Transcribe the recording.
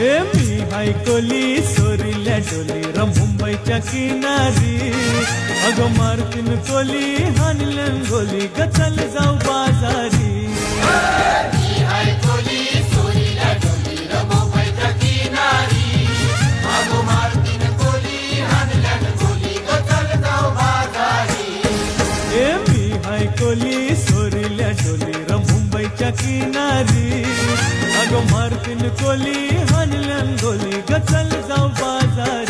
मी हाय कोली सोरील्या डोली र मुंबईच्या किनारी अगो मारतीन कोली हानलन गोली ग चल जाऊ बाजारी मी हाय कोली सोरील्या डोली र मुंबईच्या किनारी अगो मारतीन कोली हानलन गोली ग चल जाऊ बाजारी मी हाय कोली सोरील्या डोली र मुंबईच्या किनारी अगो मारतीन कोली हानलन गोली ग चल जाऊ बाजारी